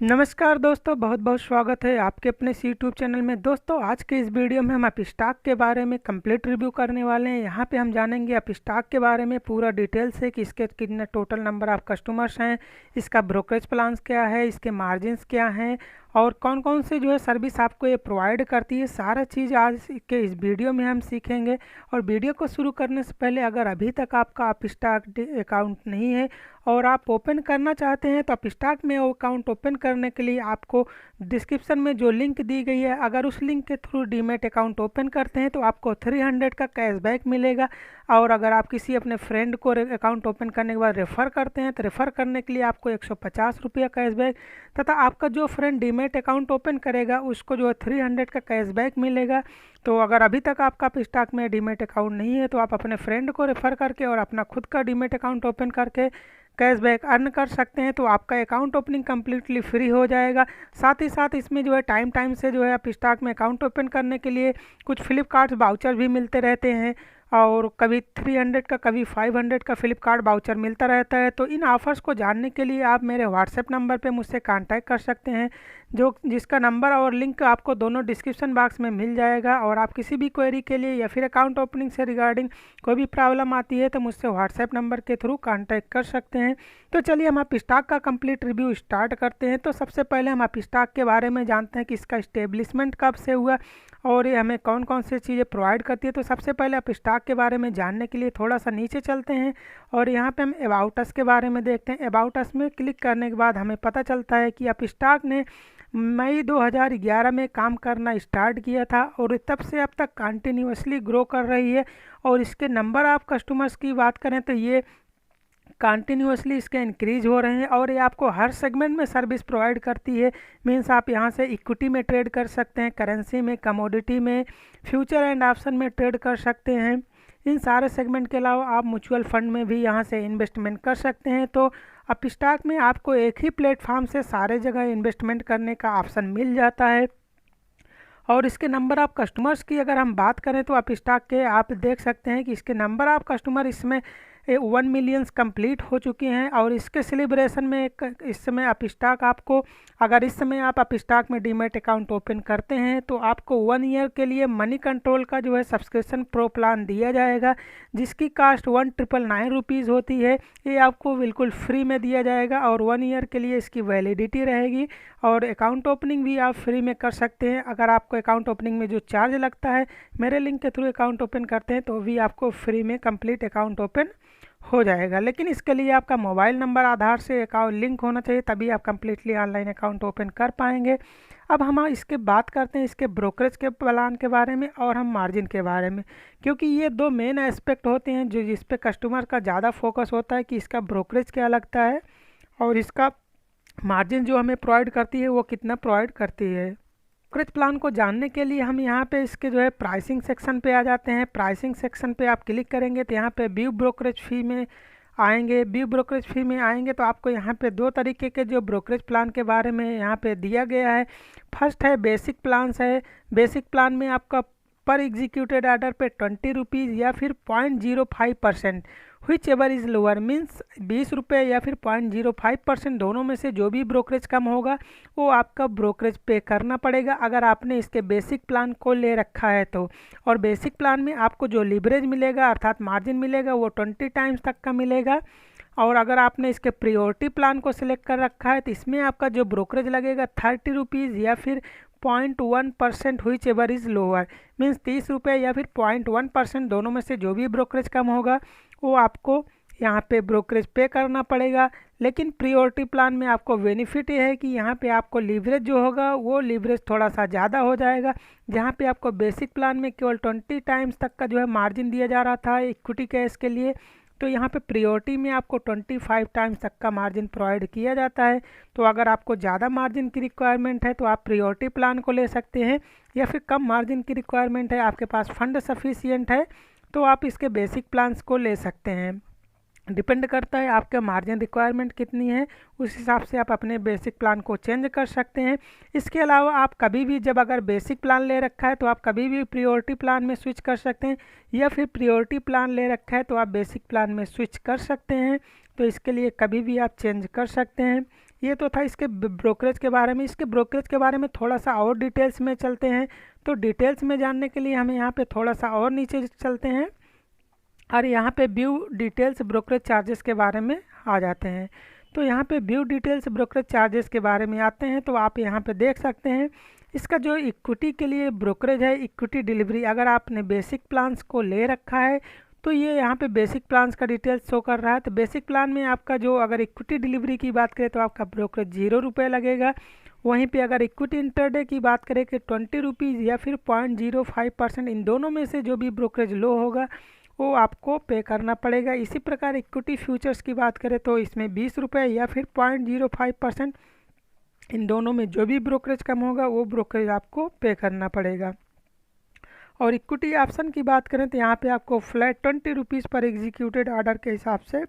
नमस्कार दोस्तों, बहुत बहुत स्वागत है आपके अपने यूट्यूब चैनल में। दोस्तों, आज के इस वीडियो में हम अपस्टॉक के बारे में कंप्लीट रिव्यू करने वाले हैं। यहाँ पे हम जानेंगे अपस्टॉक के बारे में पूरा डिटेल से कि इसके कितने टोटल नंबर ऑफ कस्टमर्स हैं, इसका ब्रोकरेज प्लान्स क्या है, इसके मार्जिन्स क्या हैं और कौन कौन से जो है सर्विस आपको ये प्रोवाइड करती है। सारा चीज़ आज के इस वीडियो में हम सीखेंगे। और वीडियो को शुरू करने से पहले अगर अभी तक आपका अपस्टॉक अकाउंट नहीं है और आप ओपन करना चाहते हैं तो अपस्टॉक में अकाउंट ओपन करने के लिए आपको डिस्क्रिप्शन में जो लिंक दी गई है, अगर उस लिंक के थ्रू डीमैट अकाउंट ओपन करते हैं तो आपको 300 का कैशबैक मिलेगा। और अगर आप किसी अपने फ्रेंड को अकाउंट ओपन करने के बाद रेफ़र करते हैं तो रेफ़र करने के लिए आपको 150 रुपया कैशबैक, तथा आपका जो फ्रेंड डीमैट अकाउंट ओपन करेगा उसको जो है 300 का कैशबैक मिलेगा। तो अगर अभी तक आपका अपस्टॉक में डीमैट अकाउंट नहीं है तो आप अपने फ्रेंड को रेफ़र करके और अपना खुद का डीमैट अकाउंट ओपन करके कैशबैक अर्न कर सकते हैं। तो आपका अकाउंट ओपनिंग कम्प्लीटली फ्री हो जाएगा। साथ ही साथ इसमें जो है टाइम से जो है अपस्टॉक में अकाउंट ओपन करने के लिए कुछ फ्लिपकार्ट वाउचर भी मिलते रहते हैं और कभी 300 का कभी 500 का फ्लिपकार्ट वाउचर मिलता रहता है। तो इन ऑफ़र्स को जानने के लिए आप मेरे व्हाट्सएप नंबर पे मुझसे कांटेक्ट कर सकते हैं, जिसका नंबर और लिंक आपको दोनों डिस्क्रिप्शन बॉक्स में मिल जाएगा। और आप किसी भी क्वेरी के लिए या फिर अकाउंट ओपनिंग से रिगार्डिंग कोई भी प्रॉब्लम आती है तो मुझसे व्हाट्सएप नंबर के थ्रू कांटेक्ट कर सकते हैं। तो चलिए हम अपस्टॉक का कंप्लीट रिव्यू स्टार्ट करते हैं। तो सबसे पहले हम अपस्टॉक के बारे में जानते हैं कि इसका इस्टेब्लिशमेंट कब से हुआ और ये हमें कौन कौन सी चीज़ें प्रोवाइड करती है। तो सबसे पहले अपस्टॉक के बारे में जानने के लिए थोड़ा सा नीचे चलते हैं और यहाँ पे हम अबाउट अस के बारे में देखते हैं। अबाउट अस में क्लिक करने के बाद हमें पता चलता है कि अपस्टॉक ने मई 2011 में काम करना स्टार्ट किया था और तब से अब तक कंटिन्यूसली ग्रो कर रही है। और इसके नंबर ऑफ कस्टमर्स की बात करें तो ये कंटिन्यूसली इसके इंक्रीज हो रहे हैं और ये आपको हर सेगमेंट में सर्विस प्रोवाइड करती है। मीन्स आप यहाँ से इक्विटी में ट्रेड कर सकते हैं, करेंसी में, कमोडिटी में, फ्यूचर एंड ऑप्शन में ट्रेड कर सकते हैं। इन सारे सेगमेंट के अलावा आप म्यूचुअल फंड में भी यहाँ से इन्वेस्टमेंट कर सकते हैं। तो अपस्टॉक में आपको एक ही प्लेटफॉर्म से सारे जगह इन्वेस्टमेंट करने का ऑप्शन मिल जाता है। और इसके नंबर ऑफ कस्टमर्स की अगर हम बात करें तो अपस्टॉक के आप देख सकते हैं कि इसके नंबर ऑफ कस्टमर इसमें 1 मिलियंस कंप्लीट हो चुके हैं। और इसके सेलिब्रेशन में इस समय अपस्टॉक आपको, अगर इस समय आप अपस्टॉक में डीमैट अकाउंट ओपन करते हैं तो आपको 1 ईयर के लिए मनी कंट्रोल का जो है सब्सक्रिप्शन प्रो प्लान दिया जाएगा, जिसकी कास्ट 1999 रुपीज़ होती है। ये आपको बिल्कुल फ्री में दिया जाएगा और 1 ईयर के लिए इसकी वैलिडिटी रहेगी। और अकाउंट ओपनिंग भी आप फ्री में कर सकते हैं। अगर आपको अकाउंट ओपनिंग में जो चार्ज लगता है, मेरे लिंक के थ्रू अकाउंट ओपन करते हैं तो भी आपको फ्री में कंप्लीट अकाउंट ओपन हो जाएगा। लेकिन इसके लिए आपका मोबाइल नंबर आधार से अकाउंट लिंक होना चाहिए, तभी आप कम्प्लीटली ऑनलाइन अकाउंट ओपन कर पाएंगे। अब हम इसके बात करते हैं इसके ब्रोकरेज के प्लान के बारे में और हम मार्जिन के बारे में, क्योंकि ये दो मेन एस्पेक्ट होते हैं जो जिस पे कस्टमर का ज़्यादा फोकस होता है कि इसका ब्रोकरेज क्या लगता है और इसका मार्जिन जो हमें प्रोवाइड करती है वो कितना प्रोवाइड करती है। ब्रोकरेज प्लान को जानने के लिए हम यहाँ पे इसके जो है प्राइसिंग सेक्शन पे आ जाते हैं। प्राइसिंग सेक्शन पे आप क्लिक करेंगे तो यहाँ पे व्यू ब्रोकरेज फी में आएंगे। व्यू ब्रोकरेज फी में आएंगे तो आपको यहाँ पे दो तरीके के जो ब्रोकरेज प्लान के बारे में यहाँ पे दिया गया है। फर्स्ट है बेसिक प्लान्स है। बेसिक प्लान में आपका पर एग्जीक्यूटेड ऑर्डर पे 20 रुपीज़ या फिर 0.05%, which ever is lower, means 20 रुपये या फिर 0.05%, दोनों में से जो भी ब्रोकरेज कम होगा वो आपका ब्रोकरेज पे करना पड़ेगा अगर आपने इसके बेसिक प्लान को ले रखा है तो। और बेसिक प्लान में आपको जो लीवरेज मिलेगा अर्थात मार्जिन मिलेगा वो 20 टाइम्स तक का मिलेगा। और अगर आपने इसके प्रियोरिटी प्लान को सिलेक्ट कर रखा है तो इसमें आपका जो ब्रोकरेज लगेगा 30 रुपीज़ या फिर 0.1%, which ever is lower, means 30 रुपये या फिर 0.1%, दोनों में से जो भी ब्रोकरेज कम होगा वो आपको यहाँ पे ब्रोकरेज पे करना पड़ेगा। लेकिन प्रियोरिटी प्लान में आपको बेनिफिट ये है कि यहाँ पे आपको लीवरेज जो होगा वो लीवरेज थोड़ा सा ज़्यादा हो जाएगा। जहाँ पे आपको बेसिक प्लान में केवल 20 टाइम्स तक का जो है मार्जिन दिया जा रहा था इक्विटी कैश के लिए, तो यहाँ पे प्रियोरिटी में आपको 25 टाइम्स तक का मार्जिन प्रोवाइड किया जाता है। तो अगर आपको ज़्यादा मार्जिन की रिक्वायरमेंट है तो आप प्रियोरिटी प्लान को ले सकते हैं, या फिर कम मार्जिन की रिक्वायरमेंट है, आपके पास फंड सफिशिएंट है तो आप इसके बेसिक प्लान्स को ले सकते हैं। डिपेंड करता है आपका मार्जिन रिक्वायरमेंट कितनी है, उस हिसाब से आप अपने बेसिक प्लान को चेंज कर सकते हैं। इसके अलावा आप कभी भी जब अगर बेसिक प्लान ले रखा है तो आप कभी भी प्रियोरिटी प्लान में स्विच कर सकते हैं, या फिर प्रियोरिटी प्लान ले रखा है तो आप बेसिक प्लान में स्विच कर सकते हैं। तो इसके लिए कभी भी आप चेंज कर सकते हैं। ये तो था इसके ब्रोकरेज के बारे में। इसके ब्रोकरेज के बारे में थोड़ा सा और डिटेल्स में चलते हैं। तो डिटेल्स में जानने के लिए हमें यहाँ पे थोड़ा सा और नीचे चलते हैं और यहाँ पे व्यू डिटेल्स ब्रोकरेज चार्जेस के बारे में आ जाते हैं। तो यहाँ पे व्यू डिटेल्स ब्रोकरेज चार्जेस के बारे में आते हैं तो आप यहाँ पे देख सकते हैं इसका जो इक्विटी के लिए ब्रोकरेज है, इक्विटी डिलीवरी, अगर आपने बेसिक प्लान्स को ले रखा है तो ये यहाँ पे बेसिक प्लान्स का डिटेल्स शो कर रहा है। तो बेसिक प्लान में आपका जो अगर इक्विटी डिलीवरी की बात करें तो आपका ब्रोकरेज 0 रुपये लगेगा। वहीं पे अगर इक्विटी इंटरडे की बात करें कि 20 रुपीज़ या फिर 0.05%, इन दोनों में से जो भी ब्रोकरेज लो होगा वो आपको पे करना पड़ेगा। इसी प्रकार इक्विटी फ्यूचर्स की बात करें तो इसमें 20 रुपये या फिर 0.05%, इन दोनों में जो भी ब्रोकरेज कम होगा वो ब्रोकरेज आपको पे करना पड़ेगा। और इक्विटी ऑप्शन की बात करें तो यहाँ पे आपको फ्लैट 20 रुपीज़ पर एग्जीक्यूटेड ऑर्डर के हिसाब से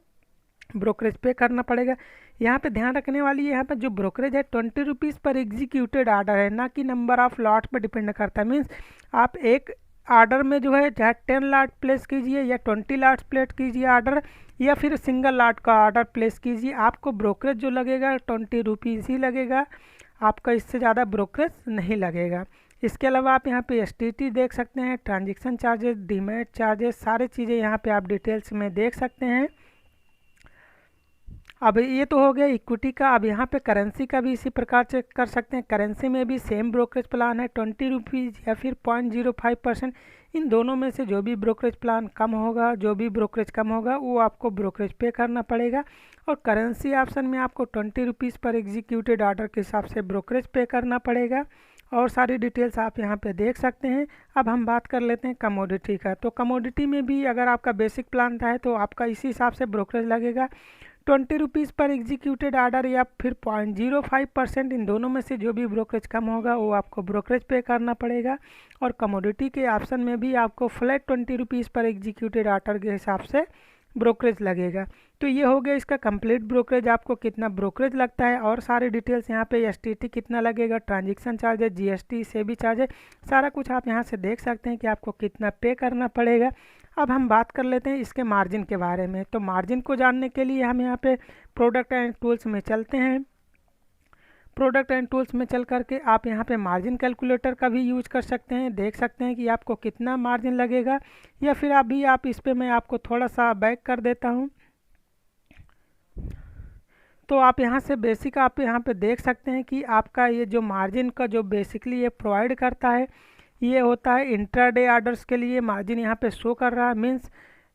ब्रोकरेज पे करना पड़ेगा। यहाँ पे ध्यान रखने वाली यहाँ पे जो ब्रोकरेज है 20 रुपीज़ पर एग्जीक्यूटेड ऑर्डर है, ना कि नंबर ऑफ लॉट पर डिपेंड करता है। मीन्स आप एक ऑर्डर में जो है चाहे 10 लॉट प्लेस कीजिए या 20 लॉट प्लेस कीजिए ऑर्डर, या फिर सिंगल लॉट का ऑर्डर प्लेस कीजिए, आपको ब्रोकरेज जो लगेगा 20 रुपीज़ ही लगेगा, आपका इससे ज़्यादा ब्रोकरेज नहीं लगेगा। इसके अलावा आप यहाँ पे एसटीटी देख सकते हैं, ट्रांजैक्शन चार्जेस, डीमैट चार्जेस, सारी चीज़ें यहाँ पे आप डिटेल्स में देख सकते हैं। अब ये तो हो गया इक्विटी का। अब यहाँ पे करेंसी का भी इसी प्रकार से कर सकते हैं। करेंसी में भी सेम ब्रोकरेज प्लान है, 20 रुपीज़ या फिर 0.05%, इन दोनों में से जो भी ब्रोकरेज प्लान कम होगा, जो भी ब्रोकरेज कम होगा वो आपको ब्रोकरेज पे करना पड़ेगा। और करेंसी ऑप्शन में आपको 20 रुपीज़ पर एग्जीक्यूटेड ऑर्डर के हिसाब से ब्रोकरेज पे करना पड़ेगा। और सारी डिटेल्स आप यहाँ पे देख सकते हैं। अब हम बात कर लेते हैं कमोडिटी का। तो कमोडिटी में भी अगर आपका बेसिक प्लान था है तो आपका इसी हिसाब से ब्रोकरेज लगेगा, 20 रुपीज़ पर एग्जीक्यूटेड ऑर्डर या फिर 0.05%, इन दोनों में से जो भी ब्रोकरेज कम होगा वो आपको ब्रोकरेज पे करना पड़ेगा। और कमोडिटी के ऑप्शन में भी आपको फ्लैट 20 रुपीज़ पर एग्जीक्यूटेड ऑर्डर के हिसाब से ब्रोकरेज लगेगा। तो ये हो गया इसका कंप्लीट ब्रोकरेज, आपको कितना ब्रोकरेज लगता है और सारी डिटेल्स यहाँ पे एसटीटी कितना लगेगा, ट्रांजैक्शन चार्जेस, जीएसटी से भी चार्जेस, सारा कुछ आप यहाँ से देख सकते हैं कि आपको कितना पे करना पड़ेगा। अब हम बात कर लेते हैं इसके मार्जिन के बारे में। तो मार्जिन को जानने के लिए हम यहाँ पे प्रोडक्ट एंड टूल्स में चलते हैं। प्रोडक्ट एंड टूल्स में चल करके आप यहाँ पे मार्जिन कैलकुलेटर का भी यूज कर सकते हैं, देख सकते हैं कि आपको कितना मार्जिन लगेगा। या फिर अभी आप इस पे मैं आपको थोड़ा सा बैक कर देता हूँ। तो आप यहाँ से बेसिक आप यहाँ पे देख सकते हैं कि आपका ये जो मार्जिन का जो बेसिकली ये प्रोवाइड करता है ये होता है इंट्राडे ऑर्डर्स के लिए मार्जिन यहाँ पे शो कर रहा है। मीन्स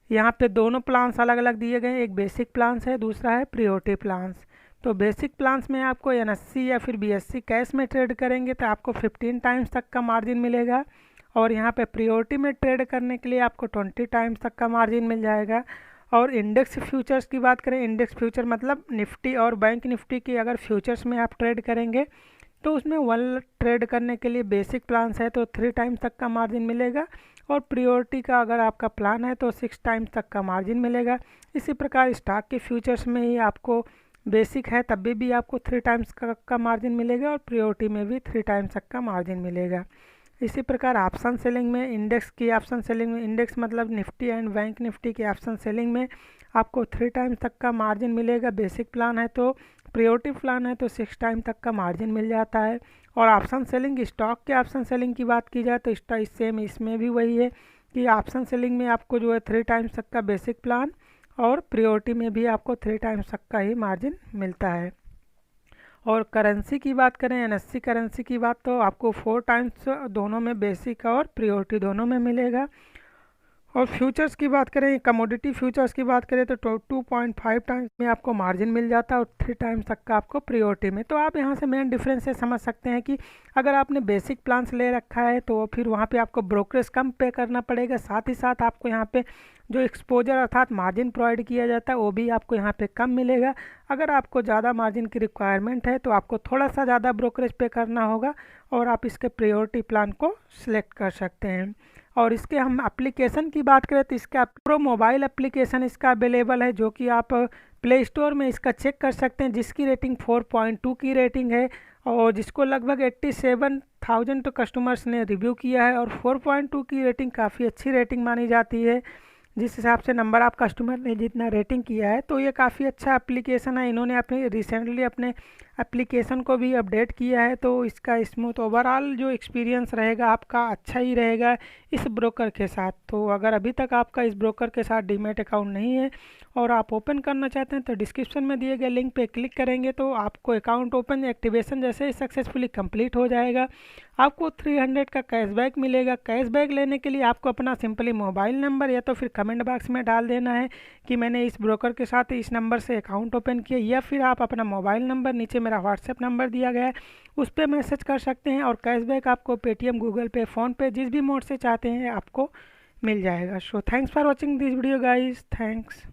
यहाँ पे दोनों प्लान्स अलग अलग दिए गए हैं, एक बेसिक प्लान्स है, दूसरा है प्रायोरिटी प्लान्स। तो बेसिक प्लान्स में आपको एनएससी या फिर बीएससी कैश में ट्रेड करेंगे तो आपको 15 टाइम्स तक का मार्जिन मिलेगा। और यहाँ पे प्रायोरिटी में ट्रेड करने के लिए आपको 20 टाइम्स तक का मार्जिन मिल जाएगा। और इंडेक्स फ्यूचर्स की बात करें, इंडेक्स फ्यूचर मतलब निफ्टी और बैंक निफ्टी की अगर फ्यूचर्स में आप ट्रेड करेंगे तो उसमें 1 ट्रेड करने के लिए बेसिक प्लान्स है तो 3 टाइम्स तक का मार्जिन मिलेगा। और प्रायोरिटी का अगर आपका प्लान है तो 6 टाइम्स तक का मार्जिन मिलेगा। इसी प्रकार स्टॉक के फ्यूचर्स में ही आपको बेसिक है तब भी आपको 3 टाइम्स का मार्जिन मिलेगा और प्रायोरिटी में भी 3 टाइम्स तक का मार्जिन मिलेगा। इसी प्रकार ऑप्शन सेलिंग में, इंडेक्स की ऑप्शन सेलिंग में, इंडेक्स मतलब निफ्टी एंड बैंक निफ्टी की ऑप्शन सेलिंग में आपको 3 टाइम्स तक का मार्जिन मिलेगा। बेसिक प्लान है तो, प्रायोरिटी प्लान है तो 6 टाइम तक का मार्जिन मिल जाता है। और ऑप्शन सेलिंग, स्टॉक के ऑप्शन सेलिंग की बात की जाए तो सेम इसमें भी वही है कि ऑप्शन सेलिंग में आपको जो है 3 टाइम्स तक का बेसिक प्लान और प्रायोरिटी में भी आपको 3 टाइम्स तक का ही मार्जिन मिलता है। और करेंसी की बात करें, एनएससी करेंसी की बात, तो आपको 4 टाइम्स दोनों में बेसिक और प्रायोरिटी दोनों में मिलेगा। और फ्यूचर्स की बात करें, कमोडिटी फ्यूचर्स की बात करें तो 2.5 टाइम्स में आपको मार्जिन मिल जाता है और 3 टाइम्स तक का आपको प्रायोरिटी में। तो आप यहाँ से मेन डिफरेंस से समझ सकते हैं कि अगर आपने बेसिक प्लान्स ले रखा है तो फिर वहाँ पे आपको ब्रोकरेज कम पे करना पड़ेगा, साथ ही साथ आपको यहाँ पे जो एक्सपोजर अर्थात मार्जिन प्रोवाइड किया जाता है वो भी आपको यहाँ पे कम मिलेगा। अगर आपको ज़्यादा मार्जिन की रिक्वायरमेंट है तो आपको थोड़ा सा ज़्यादा ब्रोकरेज पे करना होगा और आप इसके प्रायोरिटी प्लान को सिलेक्ट कर सकते हैं। और इसके हम एप्लीकेशन की बात करें तो इसका प्रो मोबाइल एप्लीकेशन इसका अवेलेबल है, जो कि आप प्ले स्टोर में इसका चेक कर सकते हैं, जिसकी रेटिंग 4.2 की रेटिंग है और जिसको लगभग 87,000 कस्टमर्स ने रिव्यू किया है। और 4.2 की रेटिंग काफ़ी अच्छी रेटिंग मानी जाती है, जिस हिसाब से नंबर ऑफ कस्टमर ने जितना रेटिंग किया है। तो ये काफ़ी अच्छा एप्लीकेशन है। इन्होंने अपने रिसेंटली अपने एप्लीकेशन को भी अपडेट किया है, तो इसका स्मूथ ओवरऑल जो एक्सपीरियंस रहेगा आपका अच्छा ही रहेगा इस ब्रोकर के साथ। तो अगर अभी तक आपका इस ब्रोकर के साथ डीमैट अकाउंट नहीं है और आप ओपन करना चाहते हैं तो डिस्क्रिप्शन में दिए गए लिंक पे क्लिक करेंगे तो आपको अकाउंट ओपन एक्टिवेशन जैसे ही सक्सेसफुली कंप्लीट हो जाएगा। आपको 300 का कैशबैक मिलेगा। कैशबैक लेने के लिए आपको अपना सिंपली मोबाइल नंबर या तो फिर कमेंट बॉक्स में डाल देना है कि मैंने इस ब्रोकर के साथ इस नंबर से अकाउंट ओपन किया, या फिर आप अपना मोबाइल नंबर, नीचे मेरा व्हाट्सएप नंबर दिया गया है, उस पर मैसेज कर सकते हैं और कैशबैक आपको पेटीएम, गूगल पे, फ़ोनपे जिस भी मोड से चाहते हैं आपको मिल जाएगा। So thanks for watching this video guys, thanks.